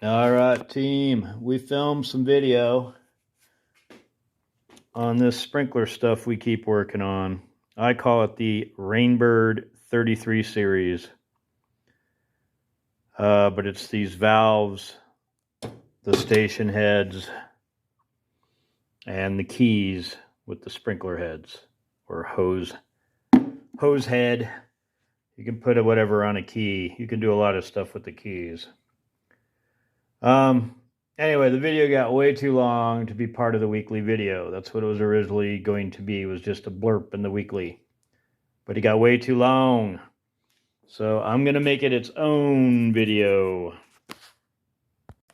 All right, team, we filmed some video on this sprinkler stuff we keep working on. I call it the Rainbird 33 series. But it's these valves, the station heads, and the keys with the sprinkler heads or hose head. You can put whatever on a key. You can do a lot of stuff with the keys. Anyway, the video got way too long to be part of the weekly video. That's what it was originally going to be. It was just a blurb in the weekly. But it got way too long. So I'm going to make it its own video.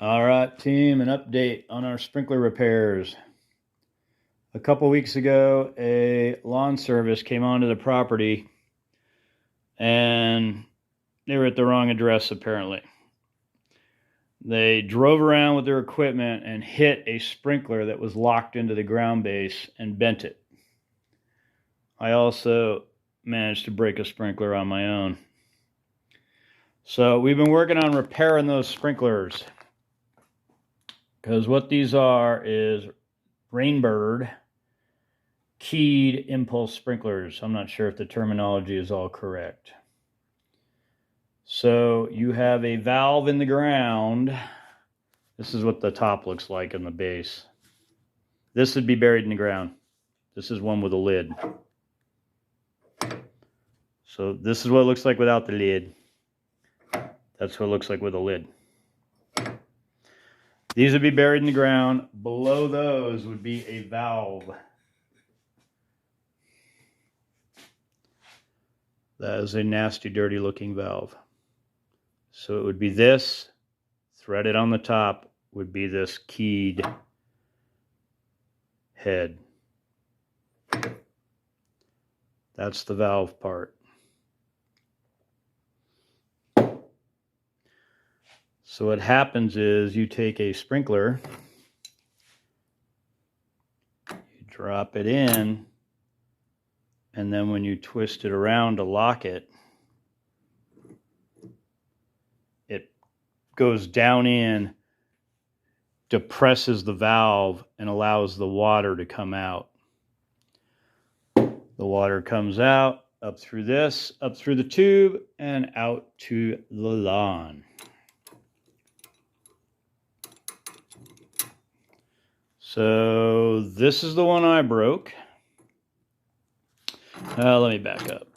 All right, team, an update on our sprinkler repairs. A couple weeks ago, a lawn service came onto the property and they were at the wrong address apparently. They drove around with their equipment and hit a sprinkler that was locked into the ground base and bent it. I also managed to break a sprinkler on my own. So we've been working on repairing those sprinklers, because what these are is Rainbird keyed impulse sprinklers. I'm not sure if the terminology is all correct. So you have a valve in the ground. This is what the top looks like in the base. This would be buried in the ground. This is one with a lid. So this is what it looks like without the lid. That's what it looks like with a lid. These would be buried in the ground. Below those would be a valve. That is a nasty, dirty looking valve. So it would be this, threaded on the top, would be this keyed head. That's the valve part. So what happens is you take a sprinkler, you drop it in, and then when you twist it around to lock it, it goes down in, depresses the valve, and allows the water to come out. The water comes out, up through this, up through the tube, and out to the lawn. So this is the one I broke. Let me back up.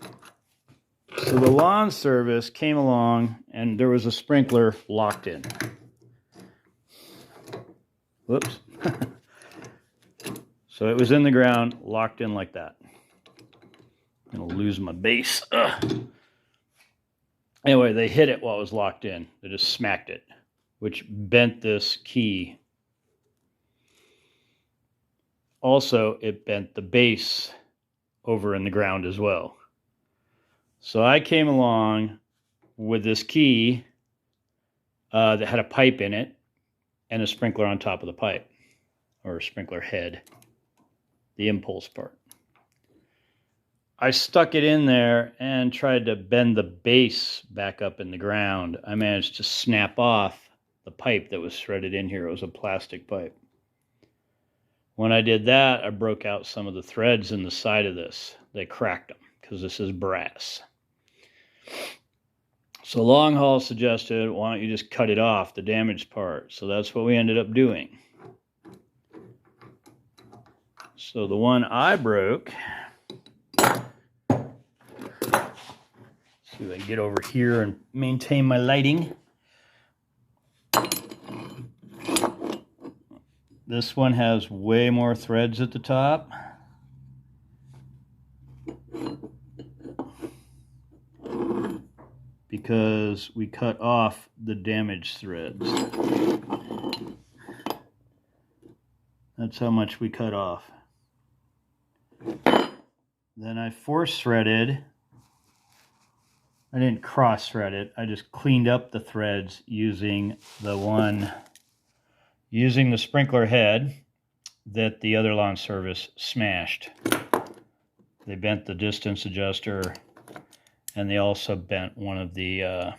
So the lawn service came along and there was a sprinkler locked in. Whoops. So it was in the ground, locked in like that. I'm going to lose my base. Ugh. Anyway, they hit it while it was locked in. They just smacked it, which bent this key. Also, it bent the base over in the ground as well. So I came along with this key that had a pipe in it and a sprinkler on top of the pipe, or a sprinkler head, the impulse part. I stuck it in there and tried to bend the base back up in the ground. I managed to snap off the pipe that was threaded in here. It was a plastic pipe. When I did that, I broke out some of the threads in the side of this. They cracked them because this is brass. So Long Haul suggested, why don't you just cut it off, the damaged part? So that's what we ended up doing. So the one I broke, see if I can get over here and maintain my lighting. This one has way more threads at the top. Because we cut off the damaged threads. That's how much we cut off. Then I force threaded. I didn't cross thread it. I just cleaned up the threads using the sprinkler head that the other lawn service smashed. They bent the distance adjuster, and they also bent one of the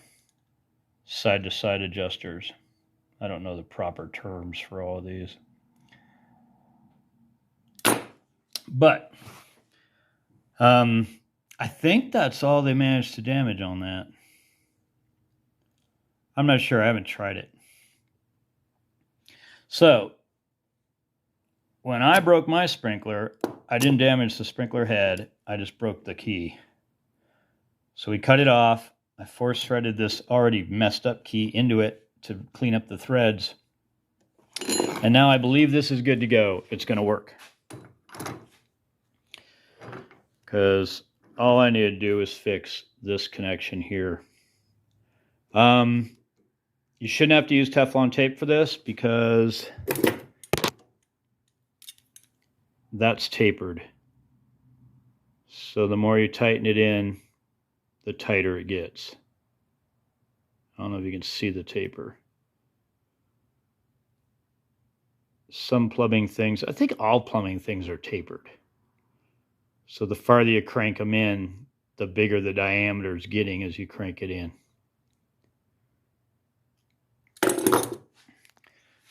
side-to-side adjusters. I don't know the proper terms for all of these. But I think that's all they managed to damage on that. I'm not sure. I haven't tried it. So when I broke my sprinkler, I didn't damage the sprinkler head. I just broke the key. So we cut it off. I force threaded this already messed up key into it to clean up the threads. And now I believe this is good to go. It's going to work. Because all I need to do is fix this connection here. You shouldn't have to use Teflon tape for this because that's tapered. So the more you tighten it in, the tighter it gets. I don't know if you can see the taper. Some plumbing things, I think all plumbing things are tapered. So the farther you crank them in, the bigger the diameter is getting as you crank it in.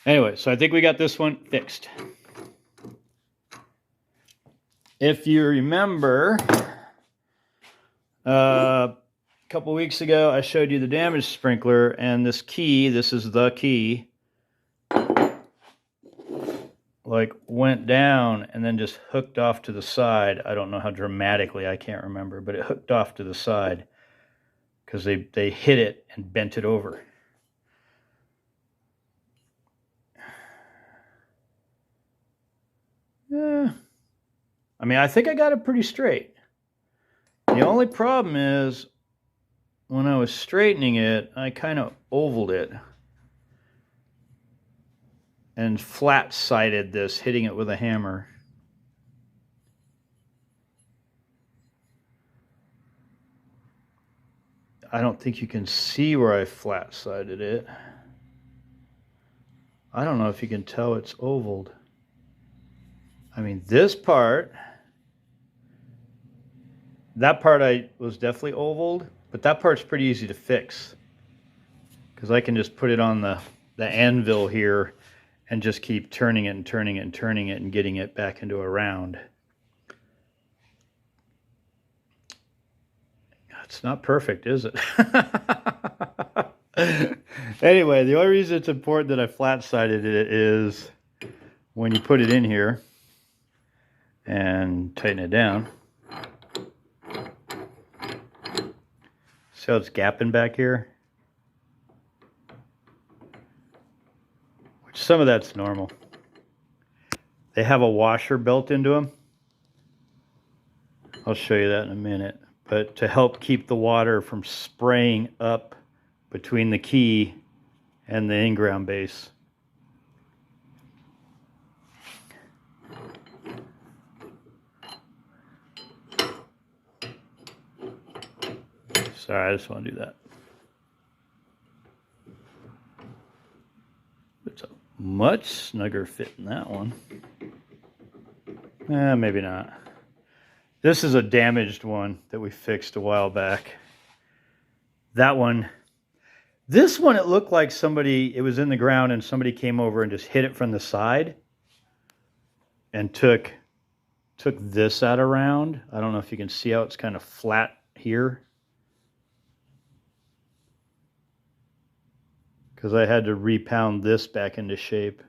Anyway, so I think we got this one fixed. If you remember, a couple weeks ago, I showed you the damaged sprinkler, and this key, this is the key, like went down and then just hooked off to the side. I don't know how dramatically, I can't remember, but it hooked off to the side because they hit it and bent it over. Yeah. I mean, I think I got it pretty straight. The only problem is when I was straightening it, I kind of ovaled it and flat-sided this, hitting it with a hammer. I don't think you can see where I flat-sided it. I don't know if you can tell it's ovaled. I mean, this part, that part I was definitely ovaled, but that part's pretty easy to fix because I can just put it on the anvil here and just keep turning it and turning it and turning it and getting it back into a round. It's not perfect, is it? Anyway, the only reason it's important that I flat-sided it is when you put it in here and tighten it down. See how it's gapping back here? Which some of that's normal. They have a washer built into them. I'll show you that in a minute. But to help keep the water from spraying up between the key and the in-ground base. Sorry, I just want to do that. It's a much snugger fit in that one. Maybe not. This is a damaged one that we fixed a while back. That one, this one, it looked like somebody, it was in the ground and somebody came over and just hit it from the side and took this out around. I don't know if you can see how it's kind of flat here. Because I had to repound this back into shape.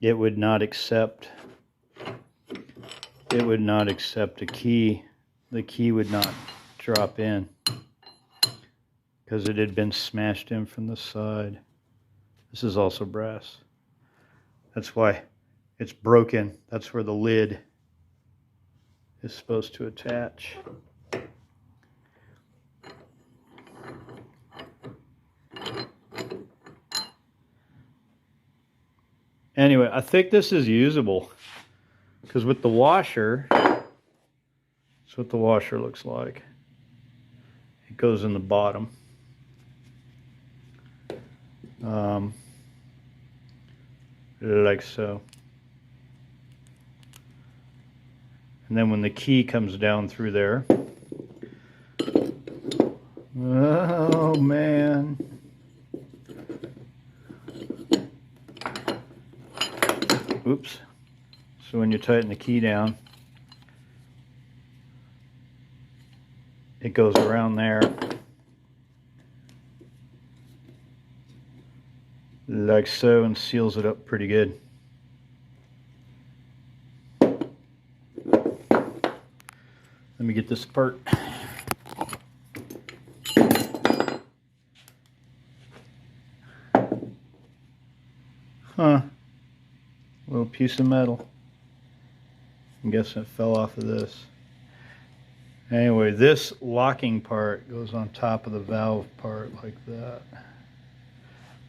It would not accept a key. The key would not drop in because it had been smashed in from the side. This is also brass. That's why it's broken. That's where the lid is supposed to attach. Anyway, I think this is usable because with the washer, that's what the washer looks like. It goes in the bottom. Like so. And then when the key comes down through there, oh man. oops. So when you tighten the key down, it goes around there like so and seals it up pretty good. Let me get this apart. Huh. Little piece of metal. I'm guessing it fell off of this. Anyway, this locking part goes on top of the valve part like that,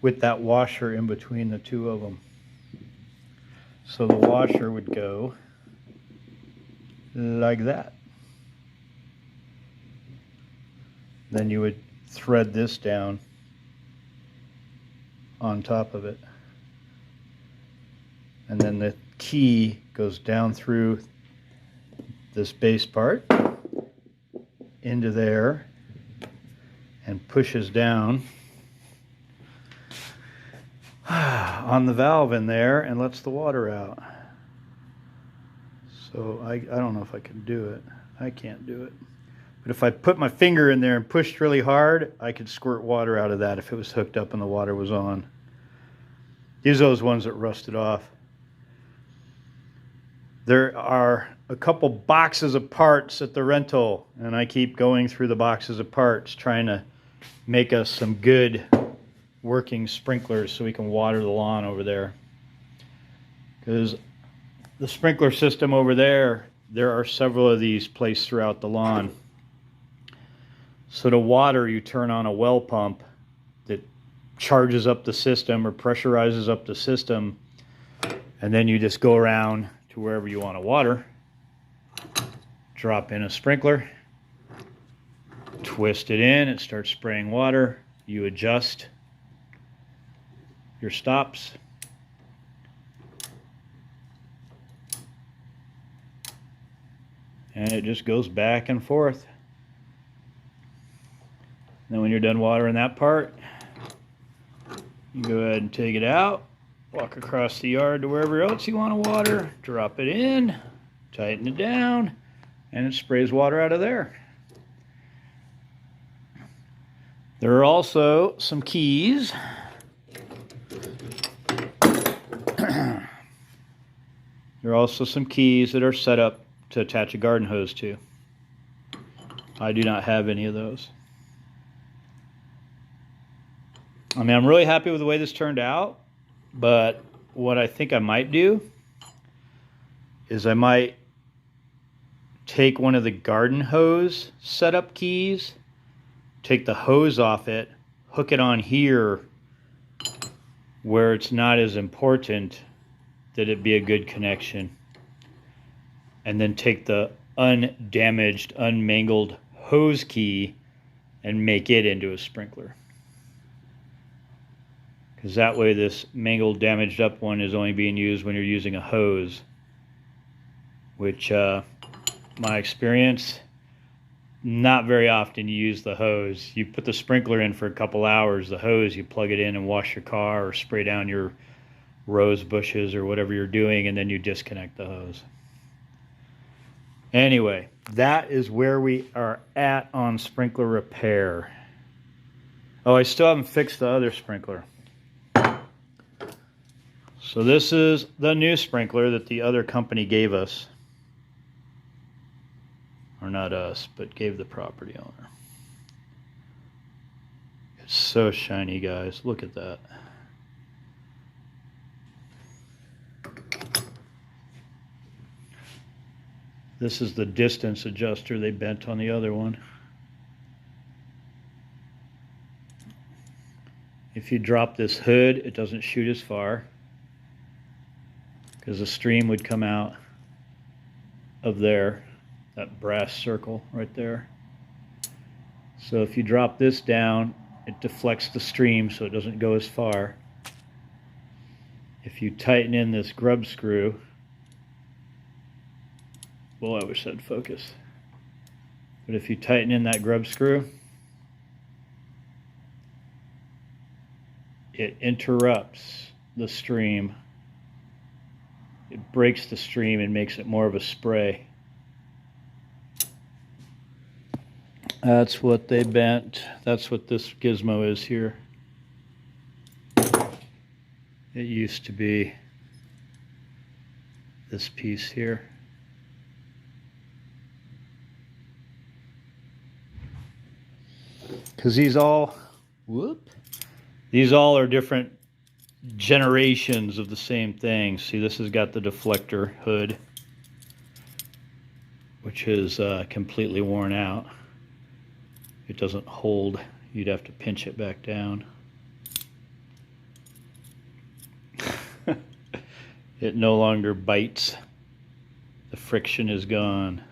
with that washer in between the two of them. So the washer would go like that. Then you would thread this down on top of it. And then the key goes down through this base part into there and pushes down on the valve in there and lets the water out. So I don't know if I can do it. I can't do it. But if I put my finger in there and pushed really hard, I could squirt water out of that if it was hooked up and the water was on. These are those ones that rusted off. There are a couple boxes of parts at the rental, and I keep going through the boxes of parts trying to make us some good working sprinklers so we can water the lawn over there. Because the sprinkler system over there are several of these placed throughout the lawn. So to water, you turn on a well pump that charges up the system or pressurizes up the system, and then you just go around to wherever you want to water, drop in a sprinkler, twist it in, it starts spraying water, you adjust your stops, and it just goes back and forth. Then when you're done watering that part, you go ahead and take it out, walk across the yard to wherever else you want to water, drop it in, tighten it down, and it sprays water out of there. There are also some keys. There are also some keys that are set up to attach a garden hose to. I do not have any of those. I mean, I'm really happy with the way this turned out, but what I think I might do is I might take one of the garden hose setup keys, take the hose off it, hook it on here where it's not as important that it'd be a good connection, and then take the undamaged, unmangled hose key and make it into a sprinkler. Because that way this mangled, damaged up one is only being used when you're using a hose, which my experience, not very often you use the hose. You put the sprinkler in for a couple hours, the hose, you plug it in and wash your car or spray down your rose bushes or whatever you're doing, and then you disconnect the hose. Anyway, that is where we are at on sprinkler repair. Oh, I still haven't fixed the other sprinkler. So this is the new sprinkler that the other company gave us. Or not us, but gave the property owner. It's so shiny, guys. Look at that. This is the distance adjuster they bent on the other one. If you drop this hood, it doesn't shoot as far, because the stream would come out of there, that brass circle right there. So if you drop this down, it deflects the stream so it doesn't go as far. If you tighten in this grub screw, well, I wish that'd focus. But if you tighten in that grub screw, it interrupts the stream it breaks the stream and makes it more of a spray. That's what they bent. That's what this gizmo is here. It used to be this piece here. Because these all are different generations of the same thing. See, this has got the deflector hood, which is completely worn out. It doesn't hold. You'd have to pinch it back down. It no longer bites. The friction is gone.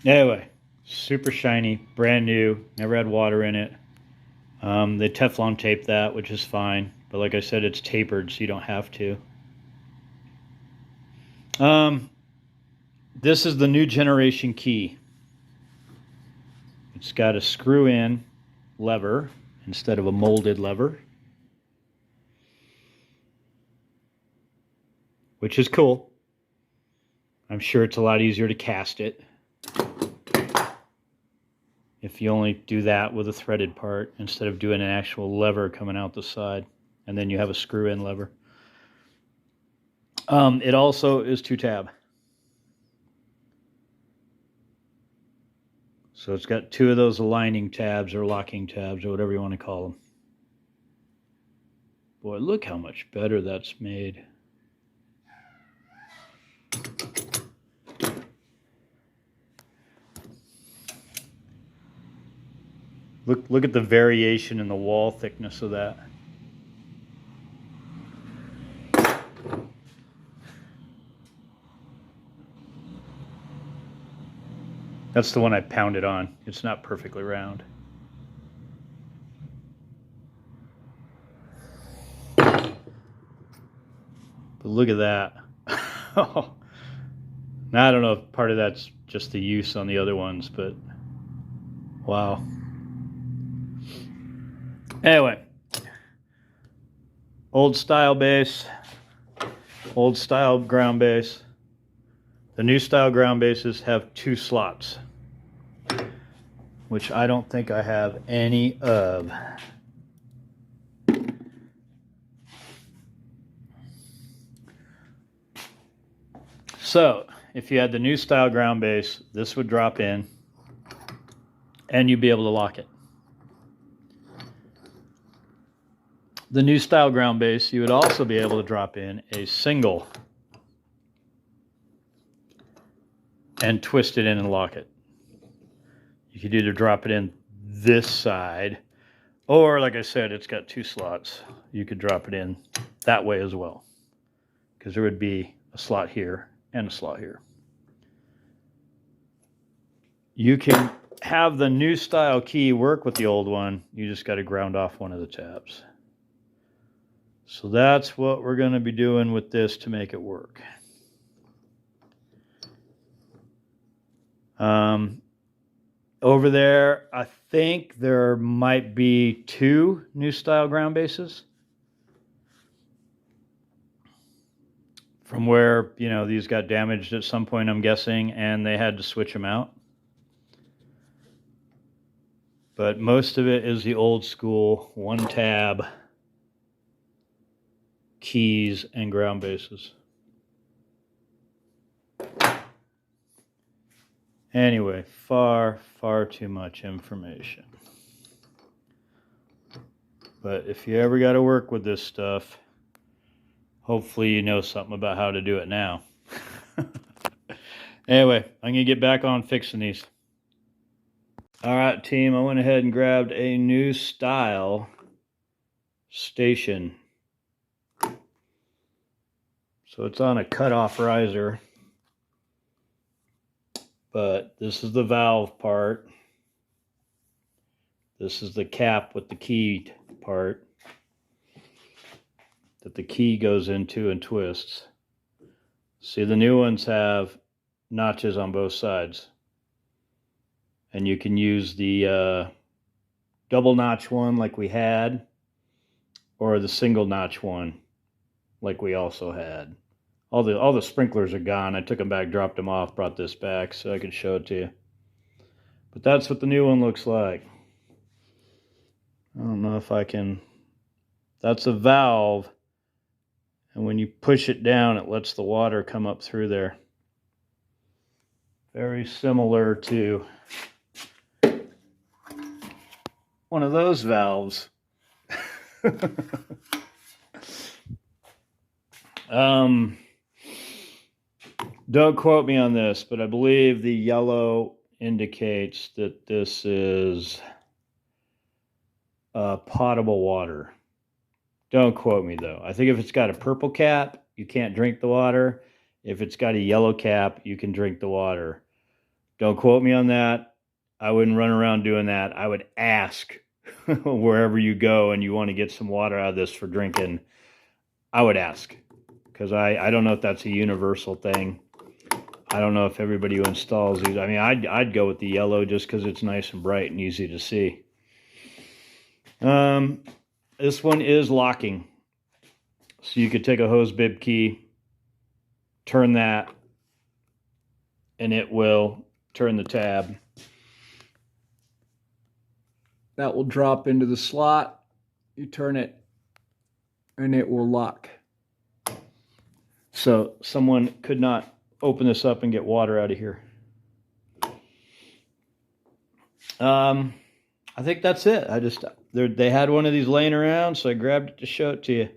Anyway, super shiny, brand new, never had water in it. They Teflon taped that, which is fine. But like I said, it's tapered, so you don't have to. This is the new generation key. It's got a screw-in lever instead of a molded lever, which is cool. I'm sure it's a lot easier to cast it if you only do that with a threaded part instead of doing an actual lever coming out the side, and then you have a screw-in lever. It also is 2-tab. So it's got 2 of those aligning tabs or locking tabs or whatever you want to call them. Boy, look how much better that's made. Look at the variation in the wall thickness of that. That's the one I pounded on. It's not perfectly round. But look at that. Now, I don't know if part of that's just the use on the other ones, but wow. Anyway, old style bass, old style ground bass. The new style ground basses have 2 slots, which I don't think I have any of. So, if you had the new style ground bass, this would drop in, and you'd be able to lock it. The new style ground bass, you would also be able to drop in a single and twist it in and lock it. You could either drop it in this side, or like I said, it's got 2 slots. You could drop it in that way as well, because there would be a slot here and a slot here. You can have the new style key work with the old one. You just got to ground off one of the tabs. So that's what we're going to be doing with this to make it work. Over there, I think there might be 2 new style ground basses. From where, you know, these got damaged at some point, I'm guessing, and they had to switch them out. But most of it is the old school 1-tab keys and ground basses. Anyway, far too much information. But if you ever got to work with this stuff, hopefully you know something about how to do it now. Anyway, I'm going to get back on fixing these. All right, team, I went ahead and grabbed a new style station. So it's on a cutoff riser. But this is the valve part. This is the cap with the key part that the key goes into and twists. See, the new ones have notches on both sides. And you can use the double notch one like we had, or the single notch one like we also had. All the sprinklers are gone. I took them back, dropped them off, brought this back so I could show it to you. But that's what the new one looks like. I don't know if I can. That's a valve, and when you push it down, it lets the water come up through there. Very similar to one of those valves. Don't quote me on this, but I believe the yellow indicates that this is potable water. Don't quote me though. I think if it's got a purple cap, you can't drink the water. If it's got a yellow cap, you can drink the water. Don't quote me on that. I wouldn't run around doing that. I would ask wherever you go and you want to get some water out of this for drinking. I would ask, because I don't know if that's a universal thing. I don't know if everybody who installs these. I mean, I'd go with the yellow just because it's nice and bright and easy to see. This one is locking. So you could take a hose bib key, turn that, and it will turn the tab. That will drop into the slot. You turn it, and it will lock. So someone could not open this up and get water out of here. I think that's it. They had one of these laying around, so I grabbed it to show it to you.